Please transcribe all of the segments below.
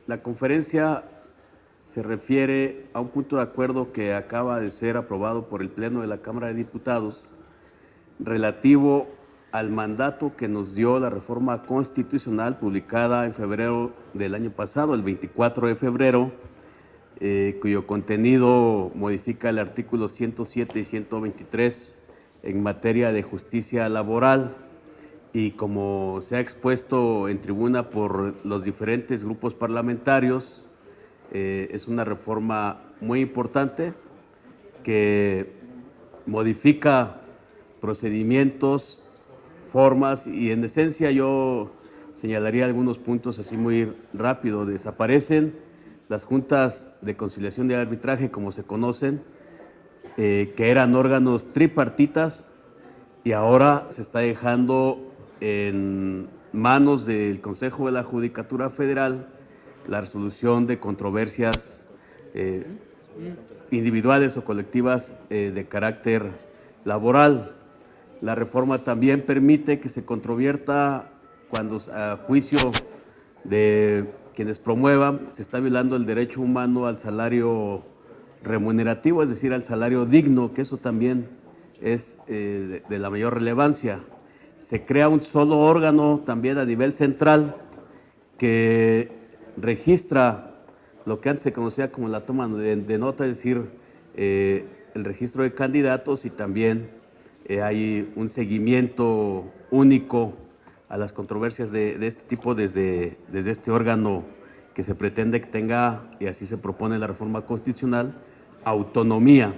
La conferencia se refiere a un punto de acuerdo que acaba de ser aprobado por el Pleno de la Cámara de Diputados relativo al mandato que nos dio la reforma constitucional publicada en febrero del año pasado, el 24 de febrero, cuyo contenido modifica el artículo 107 y 123 en materia de justicia laboral. Y como se ha expuesto en tribuna por los diferentes grupos parlamentarios, es una reforma muy importante que modifica procedimientos, formas y en esencia yo señalaría algunos puntos así muy rápido. Desaparecen las juntas de conciliación y arbitraje como se conocen, que eran órganos tripartitas y ahora se está dejando en manos del Consejo de la Judicatura Federal la resolución de controversias individuales o colectivas de carácter laboral. La reforma también permite que se controvierta cuando a juicio de quienes promuevan se está violando el derecho humano al salario remunerativo, es decir, al salario digno, que eso también es de la mayor relevancia. Se crea un solo órgano también a nivel central que registra lo que antes se conocía como la toma de nota, es decir, el registro de candidatos y también hay un seguimiento único a las controversias de este tipo desde este órgano que se pretende que tenga, y así se propone la reforma constitucional, autonomía.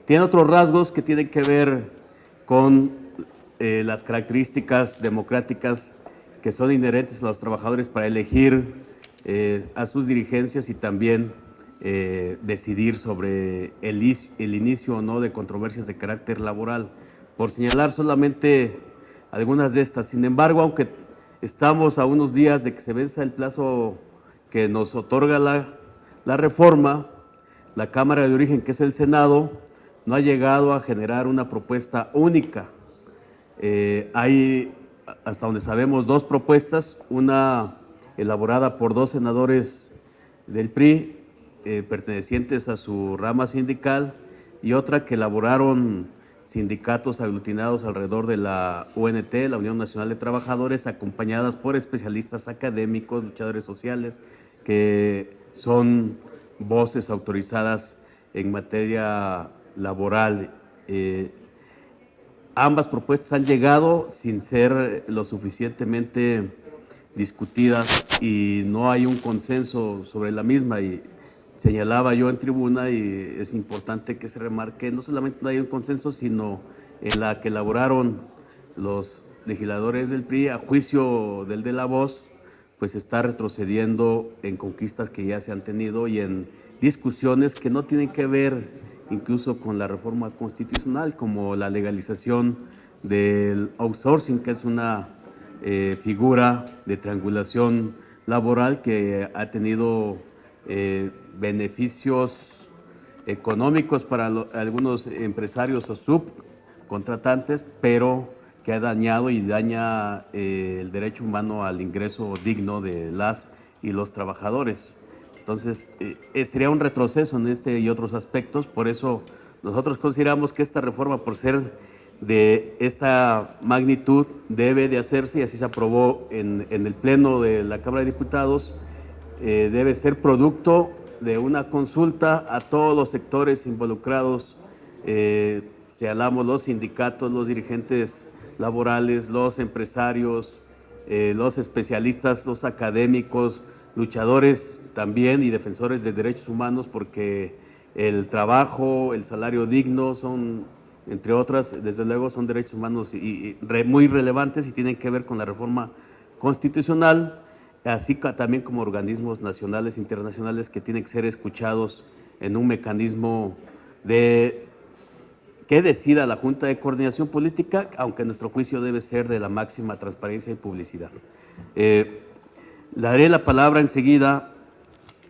Tiene otros rasgos que tienen que ver con las características democráticas que son inherentes a los trabajadores para elegir a sus dirigencias y también decidir sobre el inicio o no de controversias de carácter laboral, por señalar solamente algunas de estas. Sin embargo, aunque estamos a unos días de que se venza el plazo que nos otorga la reforma, la Cámara de Origen, que es el Senado, no ha llegado a generar una propuesta única. Hay, hasta donde sabemos, dos propuestas, una elaborada por dos senadores del PRI, pertenecientes a su rama sindical, y otra que elaboraron sindicatos aglutinados alrededor de la UNT, la Unión Nacional de Trabajadores, acompañadas por especialistas académicos, luchadores sociales, que son voces autorizadas en materia laboral. Ambas propuestas han llegado sin ser lo suficientemente discutidas y no hay un consenso sobre la misma. Y señalaba yo en tribuna, y es importante que se remarque, no solamente no hay un consenso, sino en la que elaboraron los legisladores del PRI, a juicio del de La Voz, pues está retrocediendo en conquistas que ya se han tenido y en discusiones que no tienen que ver incluso con la reforma constitucional, como la legalización del outsourcing, que es una figura de triangulación laboral que ha tenido beneficios económicos para algunos empresarios o subcontratantes, pero que ha dañado y daña el derecho humano al ingreso digno de las y los trabajadores. Entonces, sería un retroceso en este y otros aspectos. Por eso nosotros consideramos que esta reforma, por ser de esta magnitud, debe de hacerse, y así se aprobó en el Pleno de la Cámara de Diputados. Debe ser producto de una consulta a todos los sectores involucrados, si hablamos los sindicatos, los dirigentes laborales, los empresarios, los especialistas, los académicos, luchadores también y defensores de derechos humanos, porque el trabajo, el salario digno son, entre otras, desde luego son derechos humanos muy relevantes y tienen que ver con la reforma constitucional, así también como organismos nacionales e internacionales que tienen que ser escuchados en un mecanismo de que decida la Junta de Coordinación Política, aunque a nuestro juicio debe ser de la máxima transparencia y publicidad. Le daré la palabra enseguida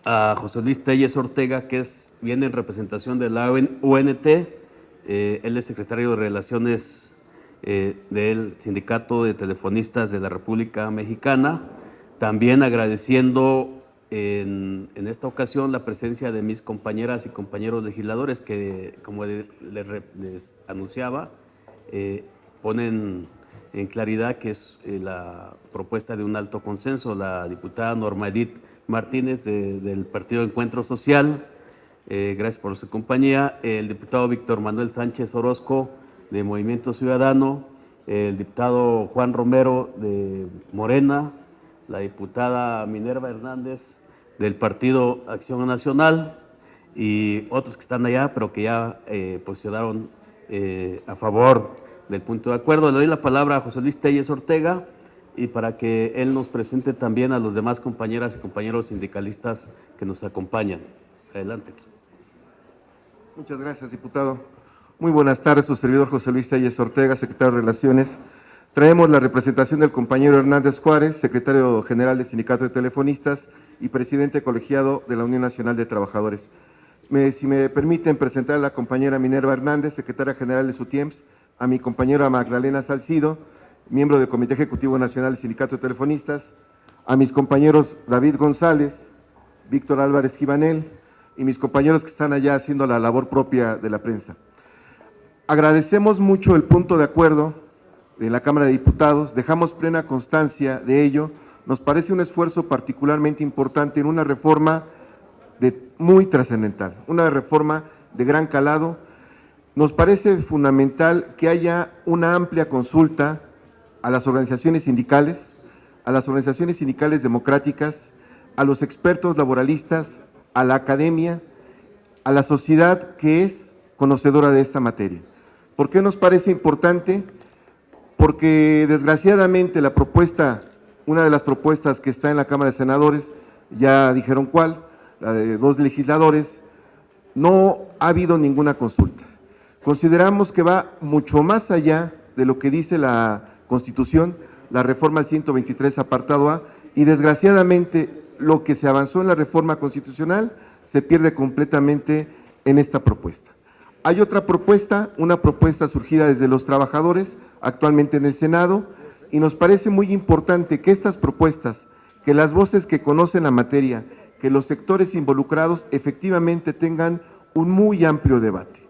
a José Luis Telles Ortega, que viene en representación de la UNT. Él es secretario de Relaciones del Sindicato de Telefonistas de la República Mexicana. También agradeciendo en esta ocasión la presencia de mis compañeras y compañeros legisladores que, como les anunciaba, ponen en claridad que es la propuesta de un alto consenso, la diputada Norma Edith Martínez del Partido Encuentro Social, gracias por su compañía, el diputado Víctor Manuel Sánchez Orozco de Movimiento Ciudadano, el diputado Juan Romero de Morena, la diputada Minerva Hernández del Partido Acción Nacional y otros que están allá, pero que ya posicionaron a favor del punto de acuerdo. Le doy la palabra a José Luis Telles Ortega y para que él nos presente también a los demás compañeras y compañeros sindicalistas que nos acompañan. Adelante. Muchas gracias, diputado. Muy buenas tardes, su servidor José Luis Telles Ortega, secretario de Relaciones. Traemos la representación del compañero Hernández Juárez, secretario general del Sindicato de Telefonistas y presidente colegiado de la Unión Nacional de Trabajadores. Si me permiten presentar a la compañera Minerva Hernández, secretaria general de SUTIEMS, a mi compañera Magdalena Salcido, miembro del Comité Ejecutivo Nacional del Sindicato de Telefonistas, a mis compañeros David González, Víctor Álvarez Givanel y mis compañeros que están allá haciendo la labor propia de la prensa. Agradecemos mucho el punto de acuerdo de la Cámara de Diputados, dejamos plena constancia de ello, nos parece un esfuerzo particularmente importante en una reforma muy trascendental, una reforma de gran calado. Nos parece fundamental que haya una amplia consulta a las organizaciones sindicales democráticas, a los expertos laboralistas, a la academia, a la sociedad que es conocedora de esta materia. ¿Por qué nos parece importante? Porque desgraciadamente una de las propuestas que está en la Cámara de Senadores, ya dijeron cuál, la de 2 legisladores, no ha habido ninguna consulta. Consideramos que va mucho más allá de lo que dice la Constitución, la reforma al 123 apartado A, y desgraciadamente lo que se avanzó en la reforma constitucional se pierde completamente en esta propuesta. Hay otra propuesta, una propuesta surgida desde los trabajadores, actualmente en el Senado, y nos parece muy importante que estas propuestas, que las voces que conocen la materia, que los sectores involucrados efectivamente tengan un muy amplio debate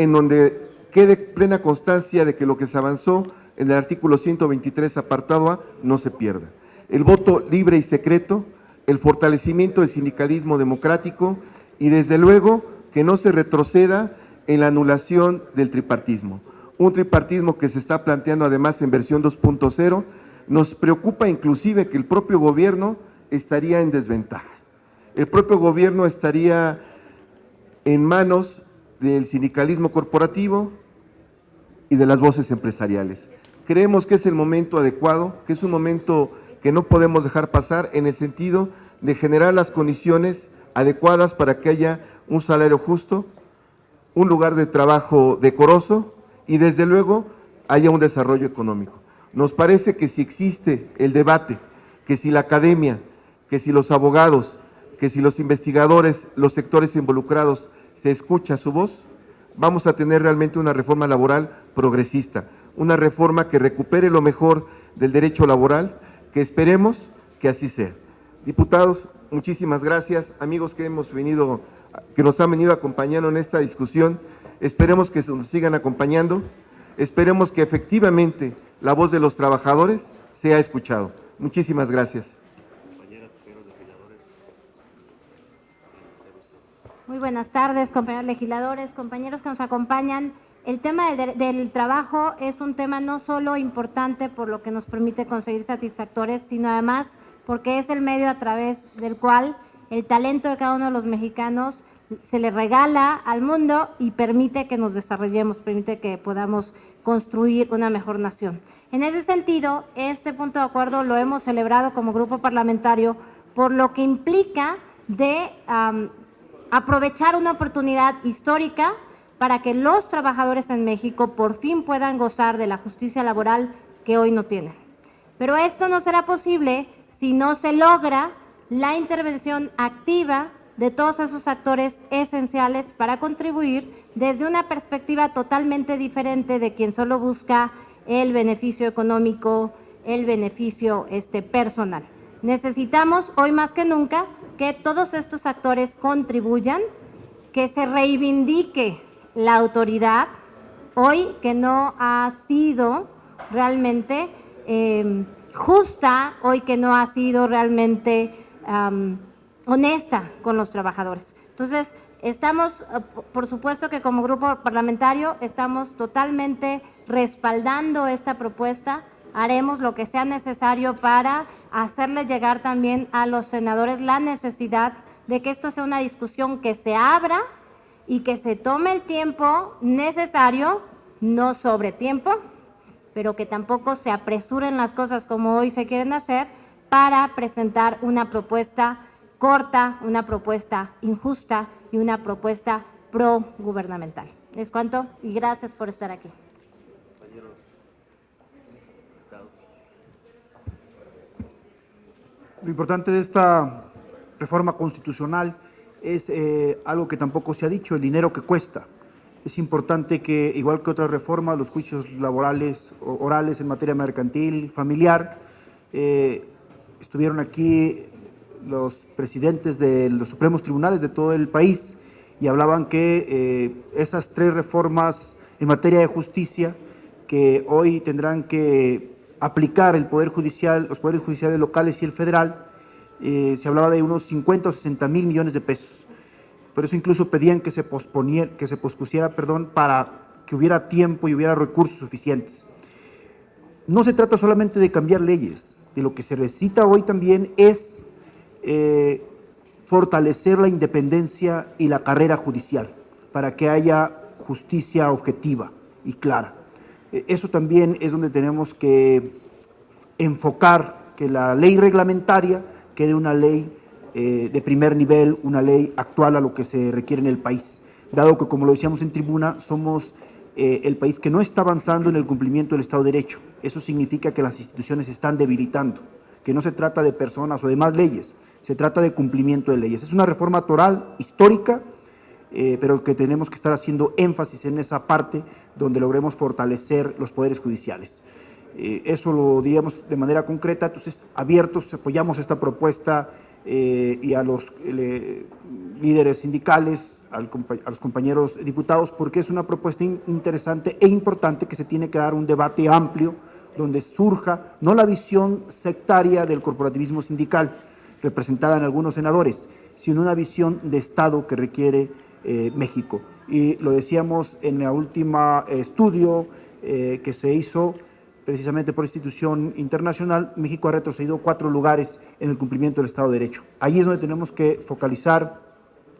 en donde quede plena constancia de que lo que se avanzó en el artículo 123 apartado A no se pierda. El voto libre y secreto, el fortalecimiento del sindicalismo democrático y desde luego que no se retroceda en la anulación del tripartismo. Un tripartismo que se está planteando además en versión 2.0, nos preocupa inclusive que el propio gobierno estaría en desventaja. El propio gobierno estaría en manos del sindicalismo corporativo y de las voces empresariales. Creemos que es el momento adecuado, que es un momento que no podemos dejar pasar en el sentido de generar las condiciones adecuadas para que haya un salario justo, un lugar de trabajo decoroso y desde luego haya un desarrollo económico. Nos parece que si existe el debate, que si la academia, que si los abogados, que si los investigadores, los sectores involucrados se escucha su voz, vamos a tener realmente una reforma laboral progresista, una reforma que recupere lo mejor del derecho laboral, que esperemos que así sea. Diputados, muchísimas gracias, amigos que nos han venido acompañando en esta discusión, esperemos que nos sigan acompañando, esperemos que efectivamente la voz de los trabajadores sea escuchado. Muchísimas gracias. Muy buenas tardes, compañeros legisladores, compañeros que nos acompañan. El tema del trabajo es un tema no solo importante por lo que nos permite conseguir satisfactores, sino además porque es el medio a través del cual el talento de cada uno de los mexicanos se le regala al mundo y permite que nos desarrollemos, permite que podamos construir una mejor nación. En ese sentido, este punto de acuerdo lo hemos celebrado como grupo parlamentario por lo que implica de aprovechar una oportunidad histórica para que los trabajadores en México por fin puedan gozar de la justicia laboral que hoy no tienen. Pero esto no será posible si no se logra la intervención activa de todos esos actores esenciales para contribuir desde una perspectiva totalmente diferente de quien solo busca el beneficio económico, el beneficio personal. Necesitamos hoy más que nunca que todos estos actores contribuyan, que se reivindique la autoridad, hoy que no ha sido realmente justa, hoy que no ha sido realmente honesta con los trabajadores. Entonces, estamos, por supuesto que como grupo parlamentario, estamos totalmente respaldando esta propuesta. Haremos lo que sea necesario para hacerle llegar también a los senadores la necesidad de que esto sea una discusión que se abra y que se tome el tiempo necesario, no sobre tiempo, pero que tampoco se apresuren las cosas como hoy se quieren hacer para presentar una propuesta corta, una propuesta injusta y una propuesta pro-gubernamental. Es cuanto y gracias por estar aquí. Lo importante de esta reforma constitucional es algo que tampoco se ha dicho, el dinero que cuesta. Es importante que, igual que otras reformas, los juicios laborales, orales en materia mercantil, familiar, estuvieron aquí los presidentes de los supremos tribunales de todo el país y hablaban que esas 3 reformas en materia de justicia que hoy tendrán que aplicar el Poder Judicial, los poderes judiciales locales y el federal, se hablaba de unos 50 o 60 mil millones de pesos. Por eso incluso pedían que se pospusiera, para que hubiera tiempo y hubiera recursos suficientes. No se trata solamente de cambiar leyes, de lo que se necesita hoy también es fortalecer la independencia y la carrera judicial para que haya justicia objetiva y clara. Eso también es donde tenemos que enfocar que la ley reglamentaria quede una ley de primer nivel, una ley actual a lo que se requiere en el país, dado que, como lo decíamos en tribuna, somos el país que no está avanzando en el cumplimiento del Estado de Derecho. Eso significa que las instituciones se están debilitando, que no se trata de personas o de más leyes, se trata de cumplimiento de leyes. Es una reforma toral, histórica, pero que tenemos que estar haciendo énfasis en esa parte donde logremos fortalecer los poderes judiciales. Eso lo diríamos de manera concreta. Entonces, abiertos, apoyamos esta propuesta y a los líderes sindicales, a los compañeros diputados, porque es una propuesta interesante e importante que se tiene que dar un debate amplio donde surja no la visión sectaria del corporativismo sindical, representada en algunos senadores, sino una visión de Estado que requiere México. Y lo decíamos en el último estudio que se hizo precisamente por institución internacional, México ha retrocedido 4 lugares en el cumplimiento del Estado de Derecho. Ahí es donde tenemos que focalizar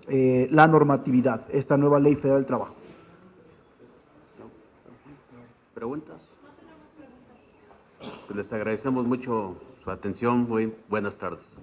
la normatividad, esta nueva Ley Federal del Trabajo. ¿Preguntas? Pues les agradecemos mucho su atención. Muy buenas tardes.